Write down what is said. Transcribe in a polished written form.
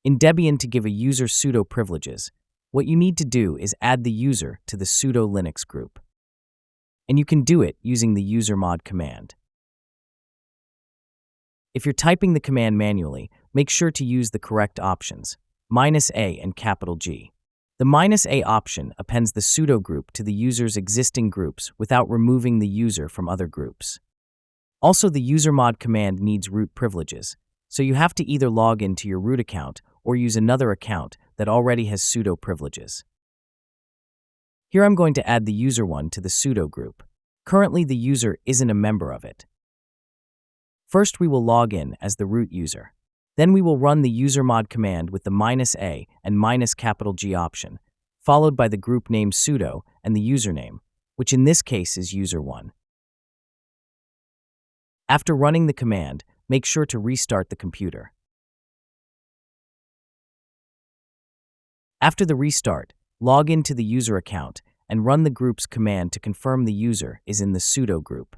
In Debian, to give a user sudo privileges, what you need to do is add the user to the sudo Linux group. And you can do it using the usermod command. If you're typing the command manually, make sure to use the correct options, -A and G. The -A option appends the sudo group to the user's existing groups without removing the user from other groups. Also, the usermod command needs root privileges, so you have to either log into your root account or use another account that already has sudo privileges. Here I'm going to add the user one to the sudo group. Currently, the user isn't a member of it. First, we will log in as the root user. Then we will run the usermod command with the -A and G option, followed by the group name sudo and the username, which in this case is user1. After running the command, make sure to restart the computer. After the restart, log into the user account and run the group's command to confirm the user is in the sudo group.